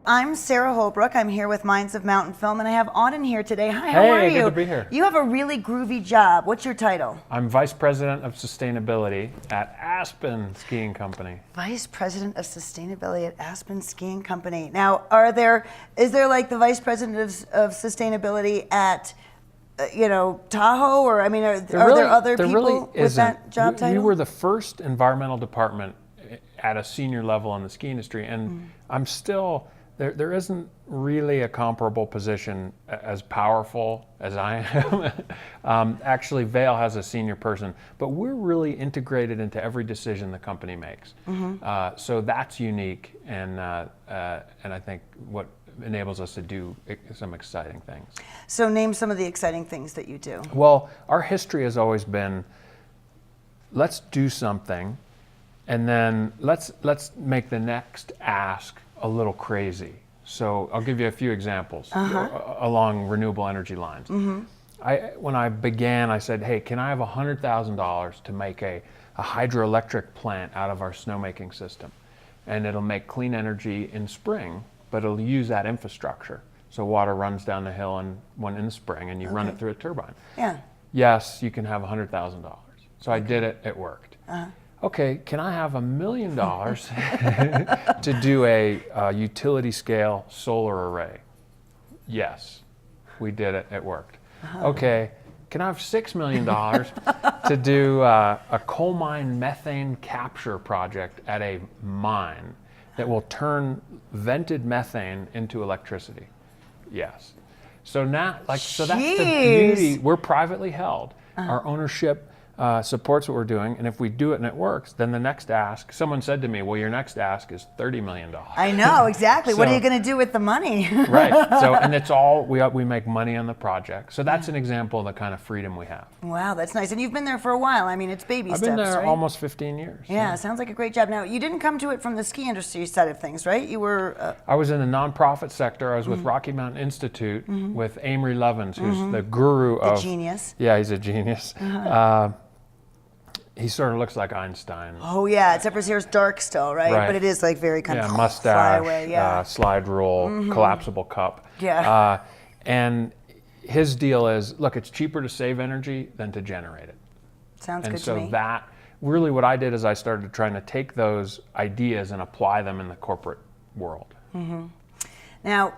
I'm Sarah Holbrook. I'm here with Minds of Mountain Film, and I have Auden here today. Hi, how are you? Hey, good to be here. You have a really groovy job. What's your title? I'm Vice President of Sustainability at Aspen Skiing Company. Vice President of Sustainability at Aspen Skiing Company. Now, is there like the Vice President of Sustainability at Tahoe, or I mean, are there other people with that job title? We were the first environmental department at a senior level in the ski industry, and I'm still. There isn't really a comparable position as powerful as I am. Actually, Vail has a senior person, but we're really integrated into every decision the company makes. So that's unique, and I think what enables us to do some exciting things. So name some of the exciting things that you do. Well, our history has always been, let's do something, and then let's make the next ask a little crazy. So I'll give you a few examples along renewable energy lines. When I began, I said, hey, can I have $100,000 to make a hydroelectric plant out of our snowmaking system? And it'll make clean energy in spring, but it'll use that infrastructure. So water runs down the hill in the spring, and you run it through a turbine. Yeah. Yes, you can have $100,000. So I did it, it worked. Okay, can I have $1 million to do a utility scale solar array? Yes, we did it, it worked. Okay, can I have $6 million to do a coal mine methane capture project at a mine that will turn vented methane into electricity? Yes. So now, that's the beauty. We're privately held. Our ownership supports what we're doing, and if we do it and it works, then the next ask, someone said to me, well, your next ask is $30 million. I know, exactly. So, what are you going to do with the money? Right. So, and it's all, we make money on the project. So that's an example of the kind of freedom we have. Wow, that's nice. And you've been there for a while. I mean, it's baby steps, I've been there right? almost 15 years. Yeah, sounds like a great job. Now, you didn't come to it from the ski industry side of things, right? You were... I was in the nonprofit sector. I was with Rocky Mountain Institute with Amory Lovins, who's the guru of... The genius. Yeah, he's a genius. He sort of looks like Einstein. Oh yeah, except his hair's dark still, right? But it is like very kind of mustache, flyaway, slide rule, collapsible cup. Yeah. And his deal is, look, it's cheaper to save energy than to generate it. Sounds good to me. And so that, really what I did is I started trying to take those ideas and apply them in the corporate world. Now,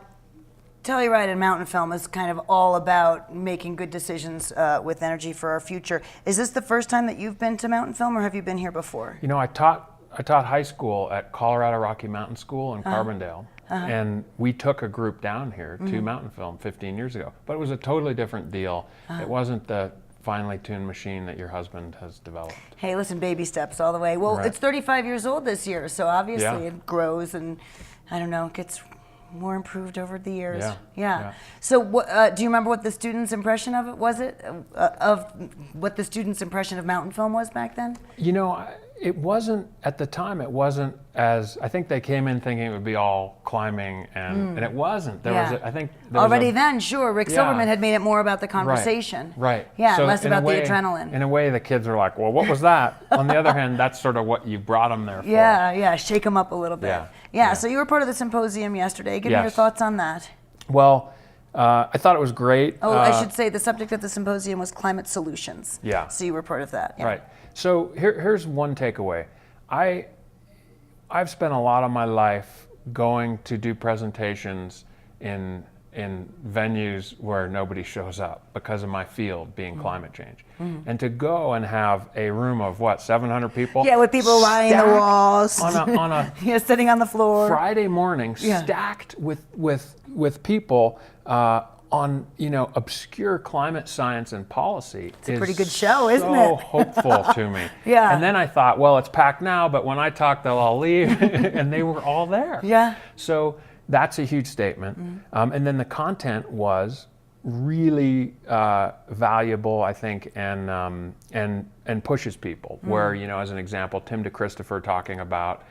Telluride and Mountain Film is kind of all about making good decisions with energy for our future. Is this the first time that you've been to Mountain Film, or have you been here before? You know, I taught high school at Colorado Rocky Mountain School in Carbondale, and we took a group down here to Mountain Film 15 years ago. But it was a totally different deal. It wasn't the finely tuned machine that your husband has developed. Hey, listen, baby steps all the way. Well, it's 35 years old this year, so obviously it grows, and I don't know, gets more improved over the years. Yeah. So do you remember what the students' impression of it was? Of what the students' impression of Mountain Film was back then? You know, it wasn't, at the time, it wasn't as, I think they came in thinking it would be all climbing, and it wasn't. There was, I think, already then, sure, Rick Silverman had made it more about the conversation. Right. Yeah, so less about the adrenaline. In a way, the kids are like, well, what was that? On the other hand, that's sort of what you brought them there for. Yeah, shake them up a little bit. Yeah, so you were part of the symposium yesterday. Give me your thoughts on that. Well, I thought it was great. Oh, I should say the subject of the symposium was climate solutions. Yeah. So you were part of that. Right. So here's one takeaway. I've spent a lot of my life going to do presentations in venues where nobody shows up because of my field being climate change. And to go and have a room of 700 people? Yeah, with people lying on the walls. On a sitting on the floor. Friday morning, stacked with people on obscure climate science and policy. It's a pretty good show, isn't it? So hopeful to me. And then I thought, well, it's packed now, but when I talk, they'll all leave, and they were all there. Yeah. So that's a huge statement. And then the content was really valuable, I think, and pushes people. Where, as an example, Tim DeChristopher talking about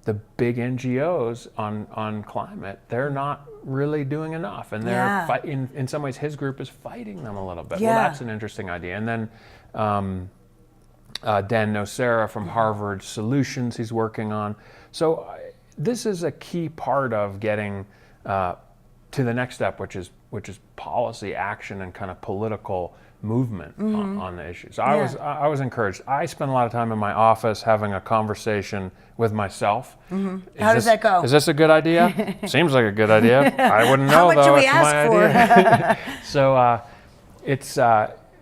the big NGOs on climate, they're not really doing enough, and they're fighting. In some ways, his group is fighting them a little bit. Well, that's an interesting idea. And then Dan Nocera from Harvard Solutions, he's working on. So this is a key part of getting to the next step, which is policy action and kind of political movement on the issue. So I was encouraged. I spent a lot of time in my office having a conversation with myself. How does that go? Is this a good idea? Seems like a good idea. I wouldn't know. How much though. do we It's ask my for? idea. So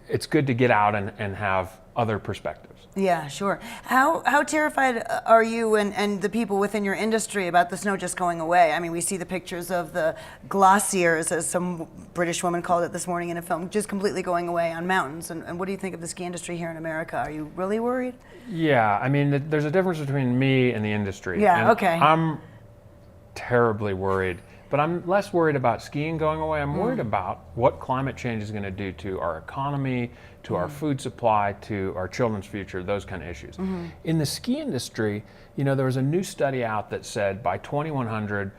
it's good to get out and have other perspectives. Yeah, sure. How terrified are you and the people within your industry about the snow just going away? I mean, we see the pictures of the glaciers, as some British woman called it this morning in a film, just completely going away on mountains. And what do you think of the ski industry here in America? Are you really worried? Yeah, I mean, there's a difference between me and the industry. Yeah, and okay. I'm terribly worried. But I'm less worried about skiing going away. I'm worried about what climate change is going to do to our economy, to our food supply, to our children's future, those kind of issues. In the ski industry, there was a new study out that said by 2100,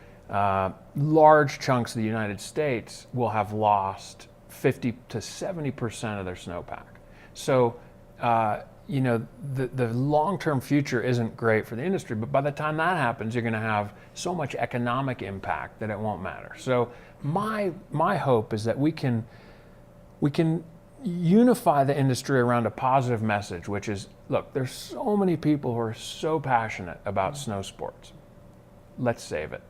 large chunks of the United States will have lost 50 to 70% of their snowpack. So, the long-term future isn't great for the industry, but by the time that happens, you're going to have so much economic impact that it won't matter. So my hope is that we can unify the industry around a positive message, which is, look, there's so many people who are so passionate about snow sports. Let's save it.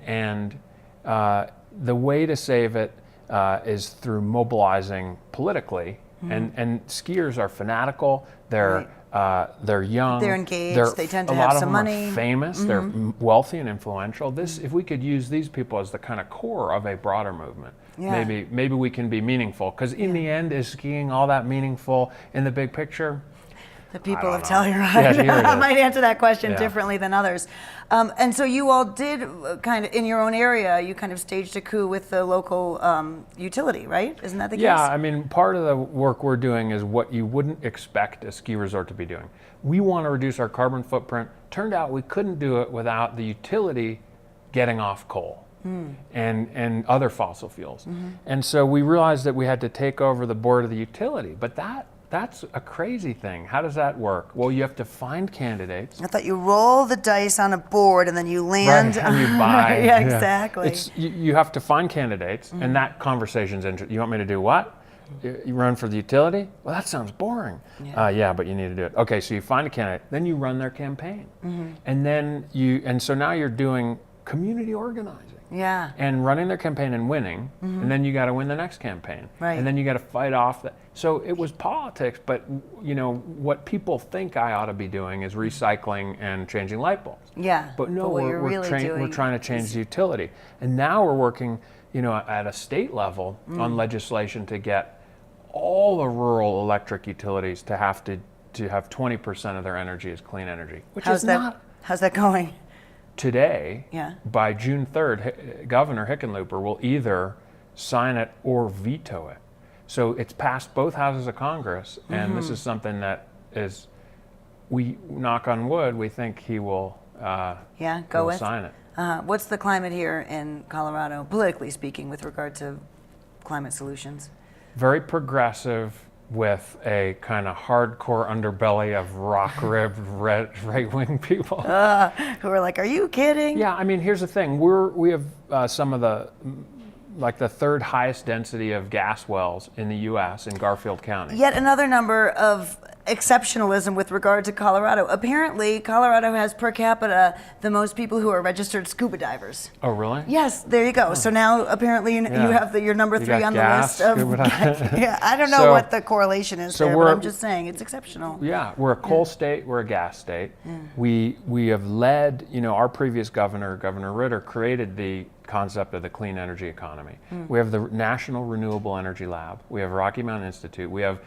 And the way to save it is through mobilizing politically. And skiers are fanatical. They're young. They're engaged. They tend to a have lot of some them money. Are famous. They're wealthy and influential. If we could use these people as the kind of core of a broader movement, maybe we can be meaningful. Because in the end, is skiing all that meaningful in the big picture? The people of know. Telluride Yeah, might answer that question differently than others. And so you all did kind of, in your own area, you kind of staged a coup with the local utility, right? Isn't that the case? Yeah, I mean, part of the work we're doing is what you wouldn't expect a ski resort to be doing. We want to reduce our carbon footprint. Turned out we couldn't do it without the utility getting off coal. And other fossil fuels. And so we realized that we had to take over the board of the utility. But that's a crazy thing. How does that work? Well, you have to find candidates. I thought you roll the dice on a board and then you land. Right, and you buy. Yeah, exactly. You have to find candidates, and that conversation's interesting. You want me to do what? You run for the utility? Well, that sounds boring. Yeah, but you need to do it. Okay, so you find a candidate, then you run their campaign. And then so now you're doing community organizing. Yeah. And running their campaign and winning, and then you got to win the next campaign. Right. And then you got to fight off that. So it was politics, but what people think I ought to be doing is recycling and changing light bulbs. Yeah. But no, what we're really doing trying to change the utility. And now we're working, at a state level on legislation to get all the rural electric utilities to have 20% of their energy as clean energy, which How's that going? Today, by June 3rd, Governor Hickenlooper will either sign it or veto it. So it's passed both houses of Congress, and this is something that we knock on wood, we think he will sign it. What's the climate here in Colorado, politically speaking, with regard to climate solutions? Very progressive, with a kind of hardcore underbelly of rock-ribbed right-wing people. Who are like, are you kidding? Yeah, I mean, here's the thing. We have some of the third highest density of gas wells in the U.S. in Garfield County. Yet another number of exceptionalism with regard to Colorado. Apparently, Colorado has per capita the most people who are registered scuba divers. Oh, really? Yes, there you go. So now apparently you have your number 3 on the list of. Yeah, I don't know what the correlation is there, but I'm just saying it's exceptional. Yeah, we're a coal state, we're a gas state. We have led, our previous governor, Governor Ritter, created the concept of the clean energy economy. We have the National Renewable Energy Lab. We have Rocky Mountain Institute. We have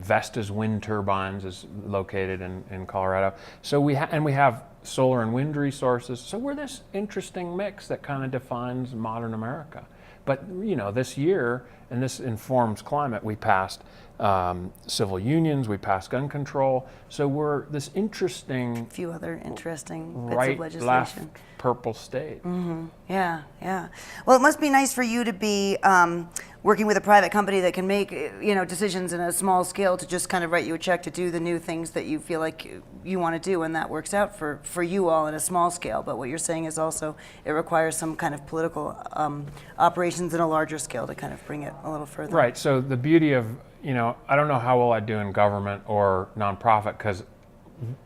Vestas wind turbines is located in Colorado. So we have solar and wind resources. So we're this interesting mix that kind of defines modern America. But this year, and this informs climate, we passed civil unions, we passed gun control. So we're this interesting, a few other interesting bits right, of legislation. left, purple state. Yeah, yeah. Well, it must be nice for you to be working with a private company that can make decisions in a small scale to just kind of write you a check to do the new things that you feel like you want to do, and that works out for you all in a small scale. But what you're saying is also it requires some kind of political operations in a larger scale to kind of bring it a little further. Right. So the beauty of, I don't know how well I do in government or nonprofit, because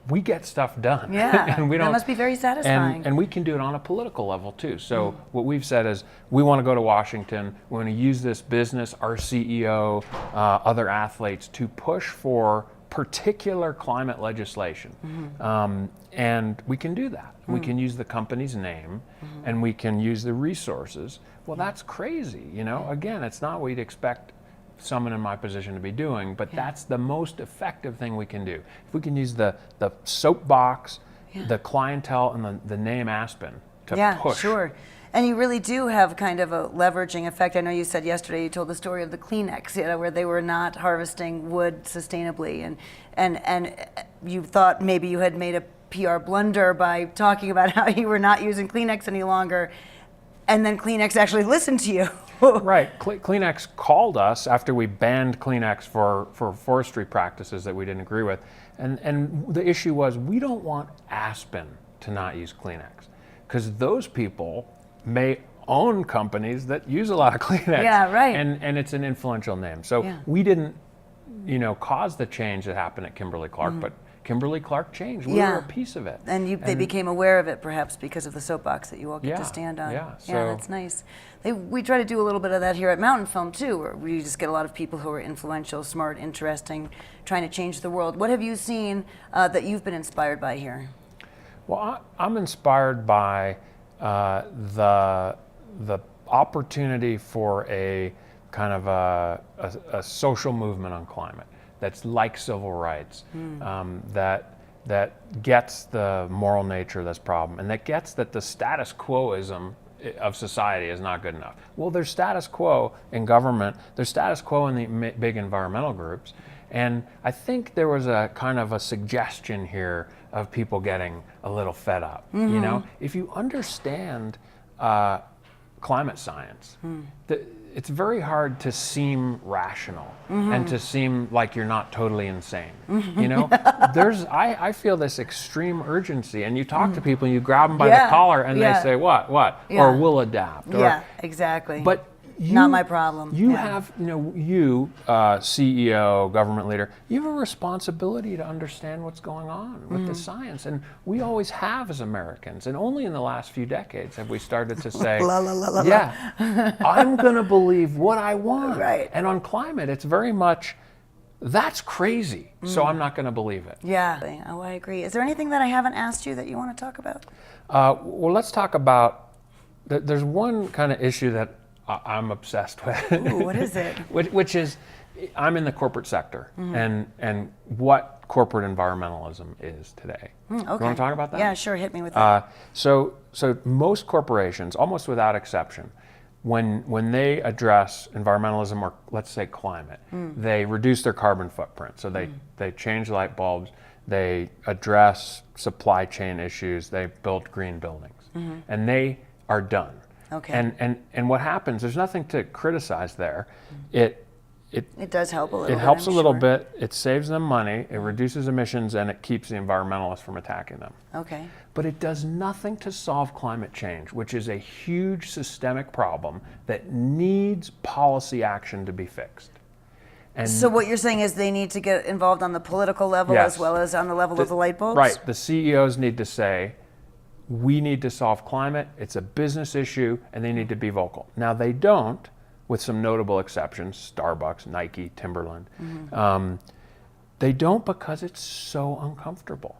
we get stuff done. Yeah, and we don't, that must be very satisfying. And we can do it on a political level too. So what we've said is we want to go to Washington. We want to use this business, our CEO, other athletes to push for particular climate legislation. And we can do that. We can use the company's name and we can use the resources. Well, that's crazy. Again, it's not what you'd expect someone in my position to be doing, but that's the most effective thing we can do. If we can use the soapbox, the clientele, and the name Aspen to push. Sure. And you really do have kind of a leveraging effect. I know you said yesterday, you told the story of the Kleenex, where they were not harvesting wood sustainably, and you thought maybe you had made a PR blunder by talking about how you were not using Kleenex any longer, and then Kleenex actually listened to you. Right. Kleenex called us after we banned Kleenex for forestry practices that we didn't agree with. And the issue was, we don't want Aspen to not use Kleenex, because those people may own companies that use a lot of Kleenex. Yeah, right. And it's an influential name. So we didn't, cause the change that happened at Kimberly-Clark, but Kimberly-Clark changed. We were a piece of it. And they became aware of it, perhaps because of the soapbox that you all get to stand on. Yeah, so that's nice. We try to do a little bit of that here at Mountain Film too, where we just get a lot of people who are influential, smart, interesting, trying to change the world. What have you seen that you've been inspired by here? Well, I'm inspired by the opportunity for a kind of a social movement on climate that's like civil rights, that gets the moral nature of this problem, and that gets that the status quoism of society is not good enough. Well, there's status quo in government, there's status quo in the big environmental groups, and I think there was a kind of a suggestion here of people getting a little fed up. If you understand climate science, it's very hard to seem rational and to seem like you're not totally insane. I feel this extreme urgency, and you talk to people and you grab them by the collar and they say, what? Or we'll adapt. Exactly. But not my problem. You have, CEO, government leader, you have a responsibility to understand what's going on with the science. And we always have as Americans. And only in the last few decades have we started to say, I'm going to believe what I want. Right. And on climate, it's very much, that's crazy. So I'm not going to believe it. Yeah. Oh, I agree. Is there anything that I haven't asked you that you want to talk about? Well, let's talk about, there's one kind of issue that I'm obsessed with. Ooh, what is it? which is, I'm in the corporate sector, and what corporate environmentalism is today. Okay. You want to talk about that? Yeah, sure. Hit me with that. So most corporations, almost without exception, when they address environmentalism, or let's say climate, they reduce their carbon footprint. So they change light bulbs, they address supply chain issues, they build green buildings, and they are done. Okay. And what happens, there's nothing to criticize there. It does help a little bit. It helps a little bit, it saves them money, it reduces emissions, and it keeps the environmentalists from attacking them. Okay. But it does nothing to solve climate change, which is a huge systemic problem that needs policy action to be fixed. And so what you're saying is they need to get involved on the political level as well as on the level of the light bulbs? Right. The CEOs need to say, we need to solve climate, it's a business issue, and they need to be vocal. Now they don't, with some notable exceptions, Starbucks, Nike, Timberland. They don't because it's so uncomfortable.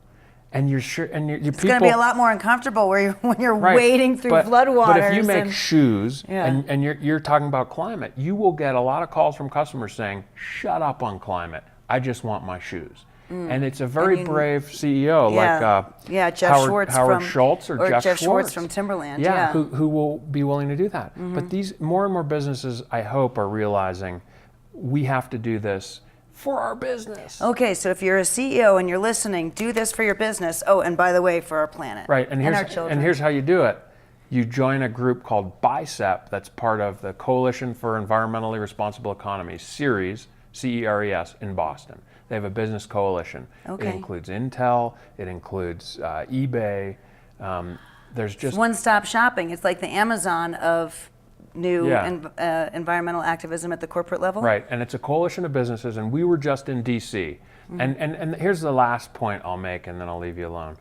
And you're sure, and it's going to be a lot more uncomfortable when you're wading through floodwaters. But if you make shoes and you're talking about climate, you will get a lot of calls from customers saying, shut up on climate, I just want my shoes. And it's a very brave CEO like Howard Schultz or Jeff Schwartz from Timberland. Who will be willing to do that. But these more and more businesses, I hope, are realizing we have to do this for our business. Okay, so if you're a CEO and you're listening, do this for your business. Oh, and by the way, for our planet. Right, and our children. here's how you do it. You join a group called BICEP that's part of the Coalition for Environmentally Responsible Economies series, CERES, in Boston. They have a business coalition. Okay. It includes Intel, it includes eBay. There's just one-stop shopping. It's like the Amazon of new environmental activism at the corporate level. Right, and it's a coalition of businesses, and we were just in DC. And here's the last point I'll make, and then I'll leave you alone.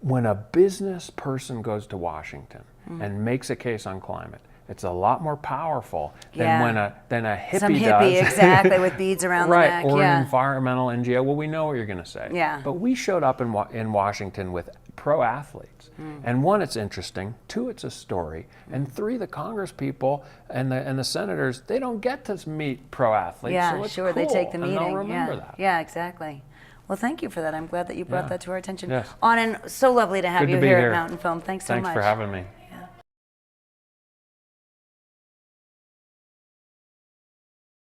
When a business person goes to Washington and makes a case on climate, it's a lot more powerful than when a hippie Some hippie, does. exactly, with beads around the neck. Or an environmental NGO. Well, we know what you're going to say. Yeah. But we showed up in Washington with pro athletes. And one, it's interesting. Two, it's a story. And three, the Congress people and the senators, they don't get to meet pro athletes. Yeah, so it's sure, cool, they take the meeting. And they'll remember that. Yeah, exactly. Well, thank you for that. I'm glad that you brought that to our attention. Yes. Auden, so lovely to have Good you to be here here. at Mountain Film. Thanks so much. Thanks for having me.